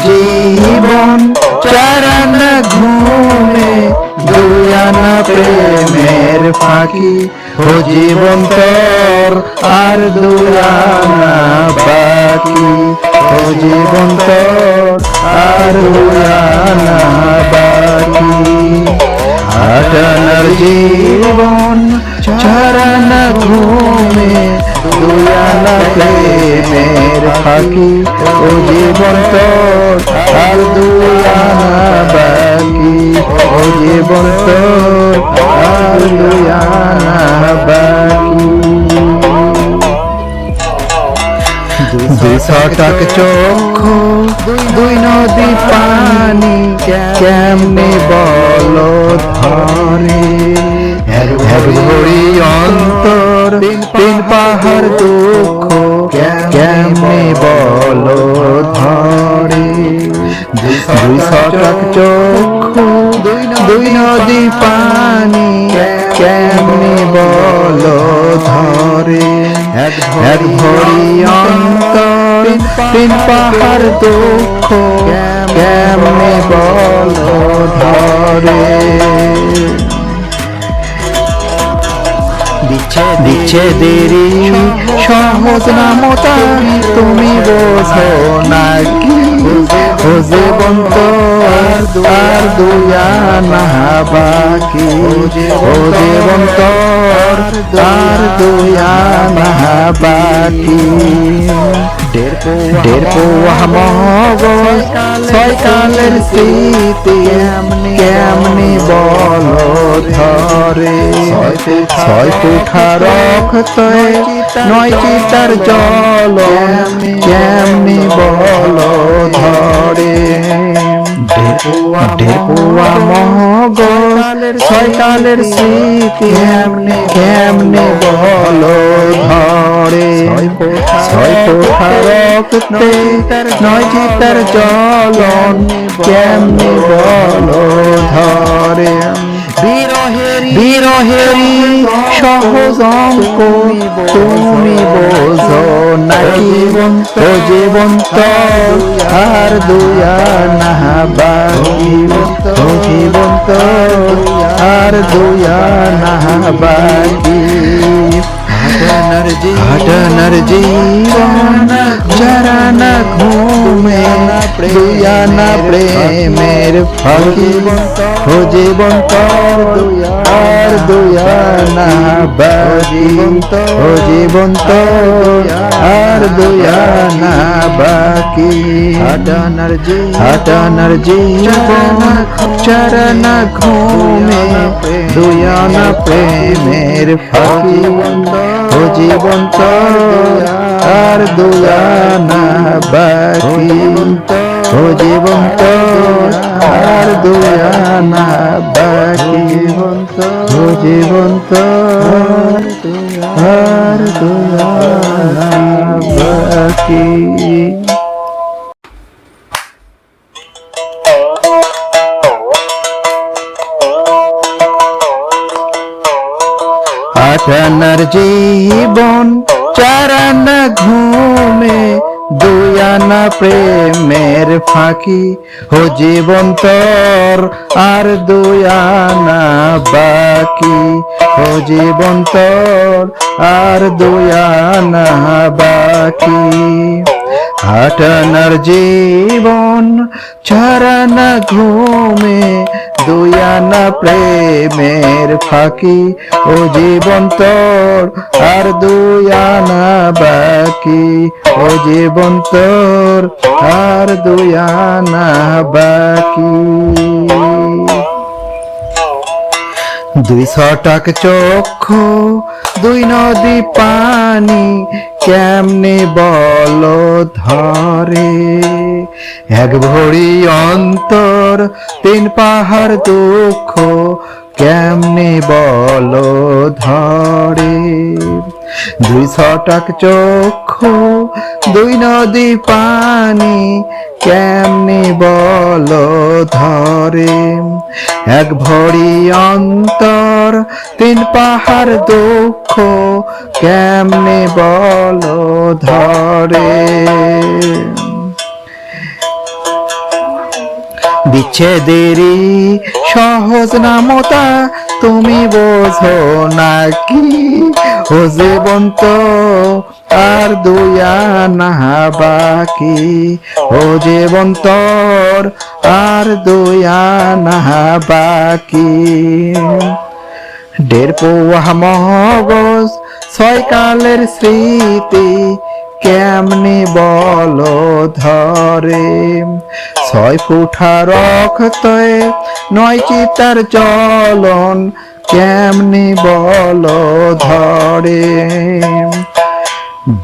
জীবন চারানা ঘুমে দুয়ানা প্রেমের ফাঁকি ও জীবন তোর আর দুয়ানা বাকি ও জীবন তোর আর দুয়ানা বাকি আটানার জীবন চারানা ঘুমে দুয়ানা প্রেমের ফাঁকি ও জীবন তোর আর দুয়ানা বাকি ও জীবন তোর আর দুয়ানা বাকি দুই ছটাক চক্ষু দুই নদী পানি কেমনে বলো ধরে এক ভরি অন্তর তিন পাহাড় দুঃখ কেমনে বলো ধরে দুই ছটাক চক্ষু দুই নদী পানি কেমনে বলো ধরে এক ভরি অন্তর তিন পাহাড় দুঃখ কেমনে বলো ধরে দিচ্ছে দেরি সহজ নামতা তুমি বোঝো নাকি ও জীবন তোর আর দুয়ানা বাকি ও জীবন তোর আর দুয়ানা বাকি দেড় পোয়া মগজ ছয় কালের স্মৃতি কেমনি বলো ধরে ছয় কুঠা রক্ত নয় চিতার জল কেমনি বলো ধরে দেড় পোয়া মগজ ছয় কালের স্মৃতি কেমনি বলো ধরে ছয় কোঠা রক্তে নয় চিতার জ্বলন কেমনি বলো ধরে বিরহেরি সহজ অঙ্ক তুমি বোঝো নাকি ও জীবন তোর আর দুয়ানা বাকি ও জীবন তোর আর দুয়ানা বাকি হাটানার জীবন চারানা ঘুমে দুয়ানা প্রেমের ফাঁকি ও জীবন তোর আর দুয়ানা বাকি ও জীবন তোর আর দুয়ানা বাকি হাটানার জীবন চারানা ঘুমে দুয়ানা প্রেমের ফাঁকি ও জীবন তোর আর দুয়ানা বাকি ও জীবন তোর আর দুয়ানা বাকি ও জীবন তোর আর দুয়ানা বাকি আটানার জীবন চারানা ঘুমে দুয়ানা প্রেমের ফাঁকি ও জীবন তোর আর দুয়ানা বাকি ও জীবন তোর আর দুয়ানা বাকি হাটানার জীবন চারানা ঘুমে দুয়ানা প্রেমের ফাঁকি ও জীবন তোর আর দুয়ানা বাকি ও জীবন তোর আর দুয়ানা বাকি দুই ছটাক চক্ষু দুই নদী পানি কেমনে বলো ধরে এক ভরি অন্তর তিন পাহাড় দুঃখ কেমনে বলো ধরে দুই ছটাক চক্ষু দুই নদী পানি কেমনে বলো ধরে এক ভরি অন্তর তিন পাহাড় দুঃখ কেমনে বলো ধরে বিচ্ছেদেরই সহজ নামতা তুমি বোঝো নাকি? ও জীবন তো আর দুই আনা বাকি, ও জীবন তোর আর দুই আনা বাকি। 1.5 পোয়া মগজ 6 কালের স্মৃতি কেমনে বলো ধরে, 6 ফুটা রক্তে 9 চিতার জ্বলন কেমনে বলো ধরে।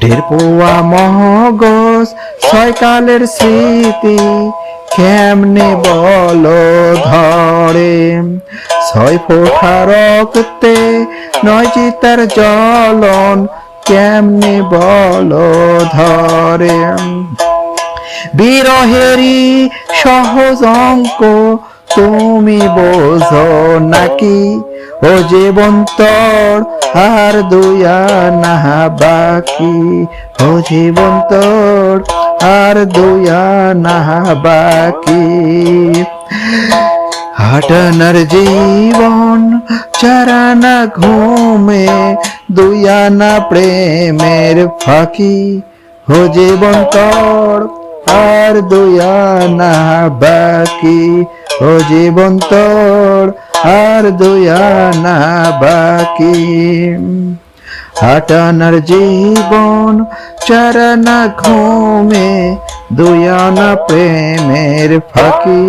1.5 পোয়া মগজ 6 কালের স্মৃতি কেমনে বলো ধরে, 6 ফোঁটা রক্তে 9 চিতার জ্বলন কেমনে বলো ধরে। বিরহেরই সহজ অঙ্ক তুমি বোঝো নাকি? ও জীবন তোর আর দুই আনা বাকি, ও জীবন তোর আর দুই আনা বাকি। হাটানার জীবন 4 আনা ঘুমে 2 আনা প্রেমের ফাঁকি, ও জীবন তোর আর 2 আনা বাকি, ও জীবন তোর আর 2 আনা বাকি। হাটানার জীবন 4 আনা ঘুমে 2 আনা প্রেমের ফাঁকি,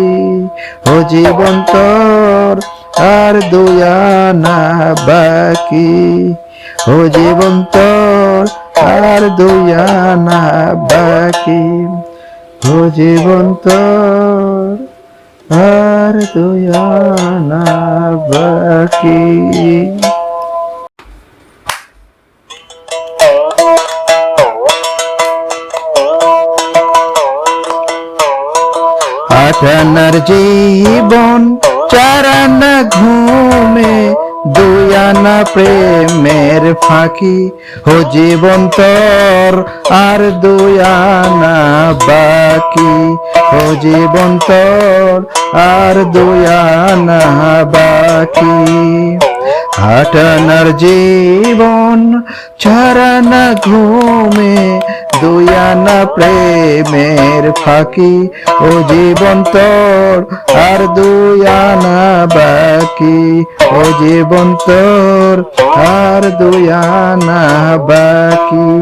ও জীবন তোর আর 2 আনা বাকি, ও জীবন তোর আর 2 আনা বাকি, ও জীবন তোর আর 2 আনা বাকি। হাটানার জীবন 4 আনা ঘুমে 2 আনা প্রেমের ফাঁকি, ও জীবন তোর আর 2 আনা বাকি, ও জীবন তোর আর 2 আনা বাকি। হাটানার জীবন 4 আনা ঘুমে 2 আনা প্রেমের ফাঁকি, ও জীবন তোর আর 2 আনা বাকি, ও জীবন তোর আর 2 আনা বাকি।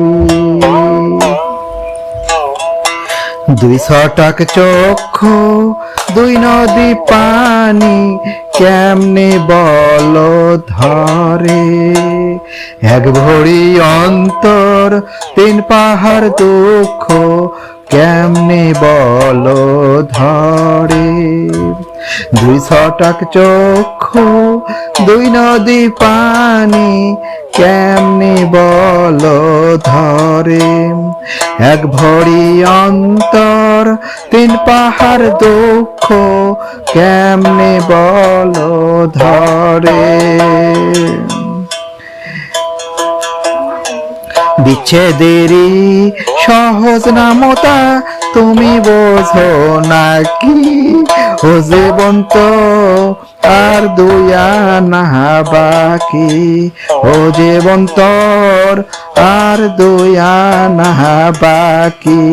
2 ছটাক চক্ষু 2 নদী পানি কেমনে বলো ধরে, 1 ভরি অন্তর 3 পাহাড় দুঃখ কেমনে বলো ধরে। 2 ছটাক চক্ষু 2 নদী পানি কেমনে বলো ধরে, 1 ভরি অন্তর 3 পাহাড় দুঃখ কেমনে বলো ধরে। বিচ্ছেদেরই সহজ নামতা তুমি বোঝো নাকি? ও জীবন তো আর 2 আনা বাকি, ও জীবন তোর আর 2 আনা বাকি।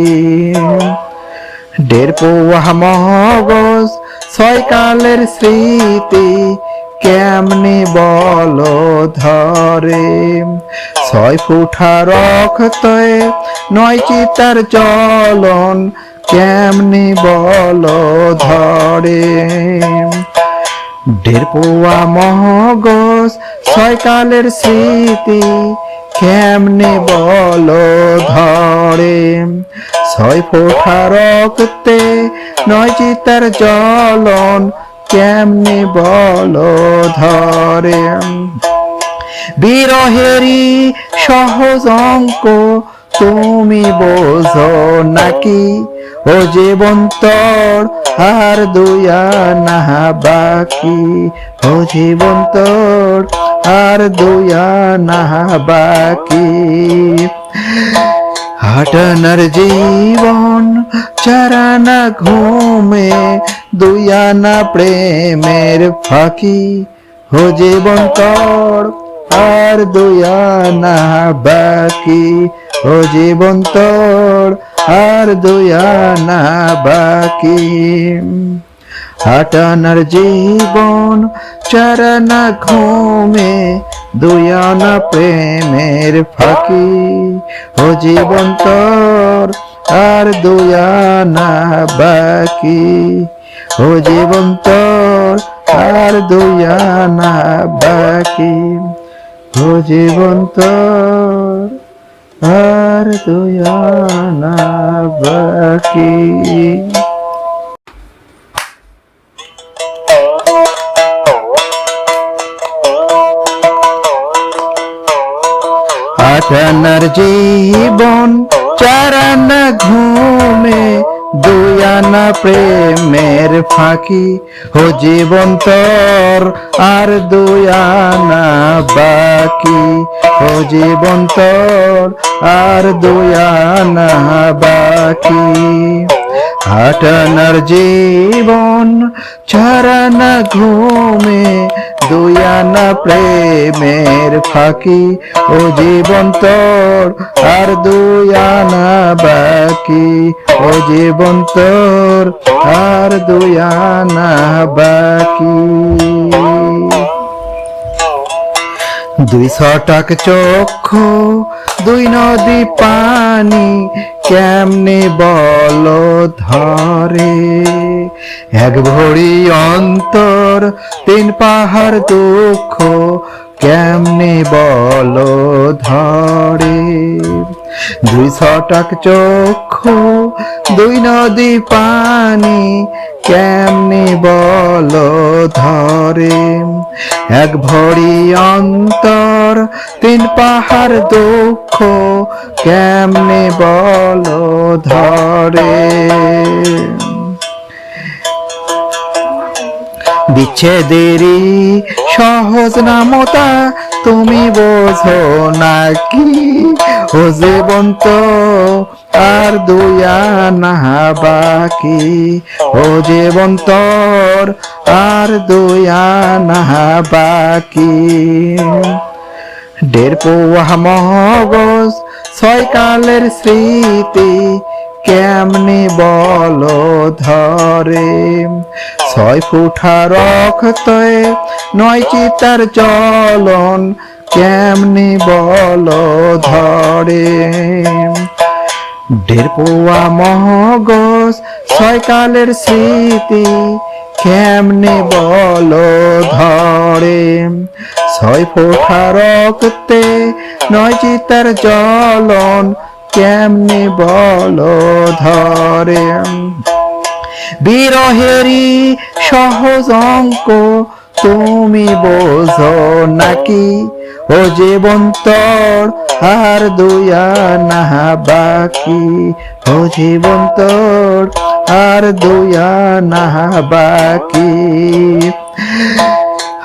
1.5 পোয়া মগজ 6 কালের স্মৃতি কেমনে বলো ধরে, 6 ফুটা রক্তে 9 চিতার জ্বলন কেমনে বলো ধরে। 1.5 পোয়া মগজ 6 কালের স্মৃতি কেমনে বলো ধরে, 6 ফোঁটা রক্তে 9 চিতার জ্বলন কেমনে বলো ধরে। বিরহেরই সহজ অঙ্ক তুমি বোঝো নাকি? ও জীবন তোর আর 2 আনা বাকি, ও জীবন তোর আর 2 আনা বাকি। হাটানার জীবন চারানা ঘুমে দুই আনা প্রেমের ফাঁকি ও জীবন তোর আর দুই আনা বাকি ও জীবন তোর আর দুই আনা বাকি হাটানার জীবন চারানা ঘুমে দুই আনা প্রেমের ফাঁকি ও জীবন তোর আর দুই আনা বাকি ও জীবন তোর আর দুই আনা বাকি ও জীবন তোর আর দুই আনা বাকি। হাটানার জীবন চারানা ঘুমে দুই আনা প্রেমের ফাঁকি ও জীবন তোর আর দুই আনা বাকি ও জীবন তোর আর দুই আনা বাকি হাটানার জীবন চারানা ঘুমে দুই আনা প্রেমের ফাঁকি ও জীবন তোর আর দুই আনা বাকি ও জীবন তোর আর দুই আনা বাকি। দুই ছটাক চক্ষু দুই নদী পানি কেমনে বলো ধরে এক ভরি অন্তর তিন পাহাড় দুঃখ কেমনে বলো ধরে দুই ছটাক চক্ষু দুই নদী পানি কেমনে বলো ধরে এক ভরি অন্তর তিন পাহাড় দুঃখ কেমনে বলো ধরে বিচ্ছেদেরই সহজ নামতা তুমি বোঝো নাকি ও জীবন তো আর দুই আনা বাকি ও জীবন তোর আর দুই আনা বাকি দেড় পোয়া মগজ ছয় কালের স্মৃতি কেমনে বলো ধরে ছয় ফুটা রক্তে নয় চিতার চলন কেমনে বলো ধরে দেড় পোয়া মগজ ছয় কালের স্মৃতি কেমনে বলো ধরে ছয় ফোঁটা রক্তে নয় চিতার জ্বলন কেমনে বলো ধরে বিরহেরই সহজ অঙ্ক তুমি বোঝো নাকি ও জীবন তোর আর দুই আনা বাকি ও জীবন তোর আর দুই আনা বাকি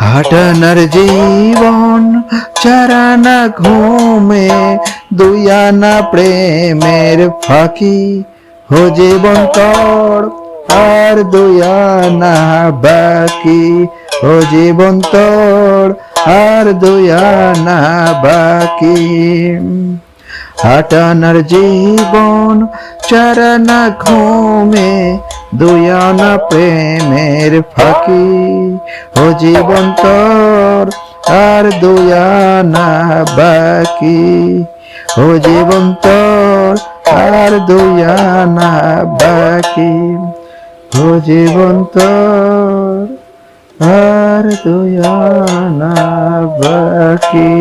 হাটানার জীবন চারানা ঘুমে দুই আনা প্রেমের ফাঁকি ও জীবন তোর আর দুই আনা বাকি ও জীবন তোর আর দুই আনা বাকি হাটানার জীবন চারানা ঘুমে দুই আনা প্রেমের ফাঁকি ও জীবন তোর আর দুই আনা বাকি ও জীবন তোর আর দুই আনা বাকি ও জীবন তোর আর দুই আনা বাকি।